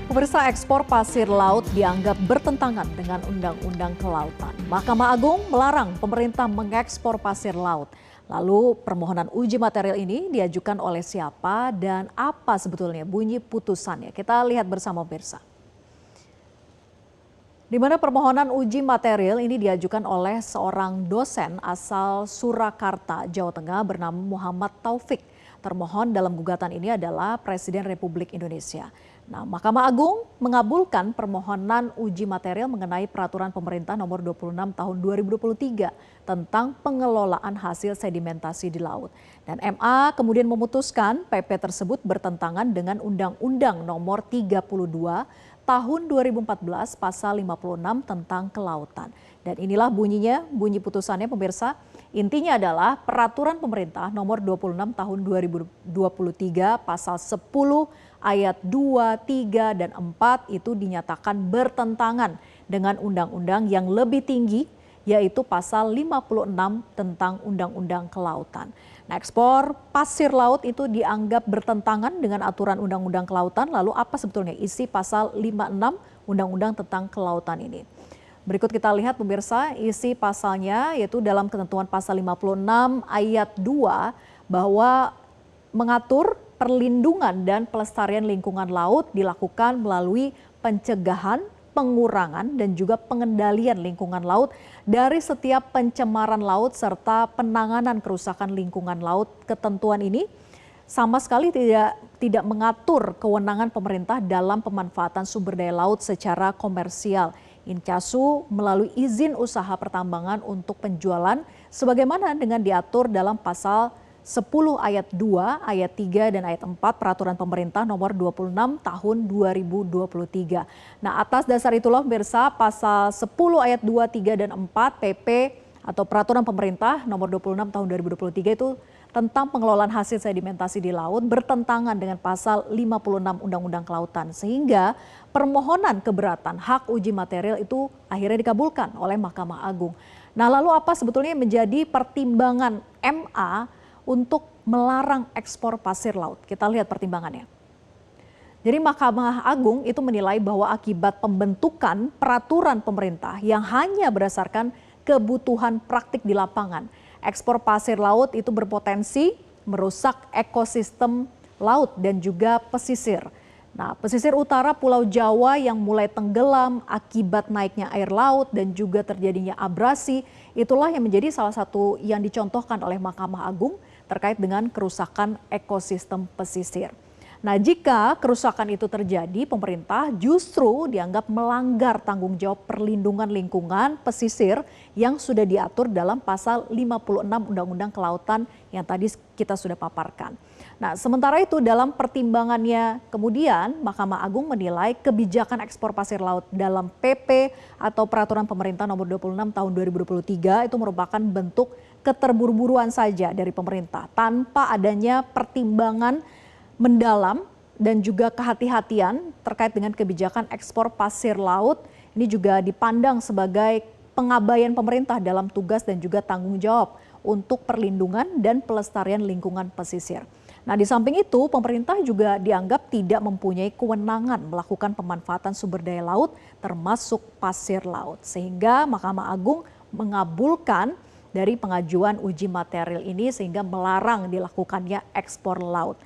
Pemirsa, ekspor pasir laut dianggap bertentangan dengan Undang-Undang Kelautan. Mahkamah Agung melarang pemerintah mengekspor pasir laut. Lalu permohonan uji material ini diajukan oleh siapa dan apa sebetulnya bunyi putusannya? Kita lihat bersama pemirsa. Di mana permohonan uji material ini diajukan oleh seorang dosen asal Surakarta, Jawa Tengah bernama Muhammad Taufik. Termohon dalam gugatan ini adalah Presiden Republik Indonesia. Nah, Mahkamah Agung mengabulkan permohonan uji material mengenai peraturan pemerintah nomor 26 tahun 2023 tentang pengelolaan hasil sedimentasi di laut. Dan MA kemudian memutuskan PP tersebut bertentangan dengan Undang-Undang nomor 32 tahun 2014 pasal 56 tentang kelautan. Dan inilah bunyi putusannya pemirsa. Intinya adalah peraturan pemerintah nomor 26 tahun 2023 pasal 10 ayat 2, 3, dan 4 itu dinyatakan bertentangan dengan undang-undang yang lebih tinggi yaitu pasal 56 tentang Undang-Undang Kelautan. Nah, ekspor pasir laut itu dianggap bertentangan dengan aturan Undang-Undang Kelautan. Lalu apa sebetulnya isi pasal 56 Undang-Undang tentang Kelautan ini? Berikut kita lihat pemirsa isi pasalnya yaitu dalam ketentuan pasal 56 ayat 2 bahwa mengatur perlindungan dan pelestarian lingkungan laut dilakukan melalui pencegahan, pengurangan dan juga pengendalian lingkungan laut dari setiap pencemaran laut serta penanganan kerusakan lingkungan laut. Ketentuan ini sama sekali tidak mengatur kewenangan pemerintah dalam pemanfaatan sumber daya laut secara komersial. Incasu melalui izin usaha pertambangan untuk penjualan sebagaimana dengan diatur dalam pasal 10 ayat 2, ayat 3, dan ayat 4 peraturan pemerintah nomor 26 tahun 2023. Nah, atas dasar itulah pemirsa pasal 10 ayat 2, 3, dan 4 PP atau peraturan pemerintah nomor 26 tahun 2023 itu tentang pengelolaan hasil sedimentasi di laut bertentangan dengan pasal 56 Undang-Undang Kelautan. Sehingga permohonan keberatan hak uji material itu akhirnya dikabulkan oleh Mahkamah Agung. Nah, lalu apa sebetulnya yang menjadi pertimbangan MA untuk melarang ekspor pasir laut? Kita lihat pertimbangannya. Jadi Mahkamah Agung itu menilai bahwa akibat pembentukan peraturan pemerintah yang hanya berdasarkan kebutuhan praktik di lapangan, ekspor pasir laut itu berpotensi merusak ekosistem laut dan juga pesisir. Nah, pesisir utara Pulau Jawa yang mulai tenggelam akibat naiknya air laut dan juga terjadinya abrasi, itulah yang menjadi salah satu yang dicontohkan oleh Mahkamah Agung terkait dengan kerusakan ekosistem pesisir. Nah, jika kerusakan itu terjadi, pemerintah justru dianggap melanggar tanggung jawab perlindungan lingkungan pesisir yang sudah diatur dalam pasal 56 Undang-Undang Kelautan yang tadi kita sudah paparkan. Nah, sementara itu dalam pertimbangannya kemudian Mahkamah Agung menilai kebijakan ekspor pasir laut dalam PP atau peraturan pemerintah nomor 26 tahun 2023 itu merupakan bentuk keterburu-buruan saja dari pemerintah tanpa adanya pertimbangan mendalam dan juga kehati-hatian terkait dengan kebijakan ekspor pasir laut. Ini juga dipandang sebagai pengabaian pemerintah dalam tugas dan juga tanggung jawab untuk perlindungan dan pelestarian lingkungan pesisir. Nah, di samping itu pemerintah juga dianggap tidak mempunyai kewenangan melakukan pemanfaatan sumber daya laut termasuk pasir laut. Sehingga Mahkamah Agung mengabulkan dari pengajuan uji material ini sehingga melarang dilakukannya ekspor laut.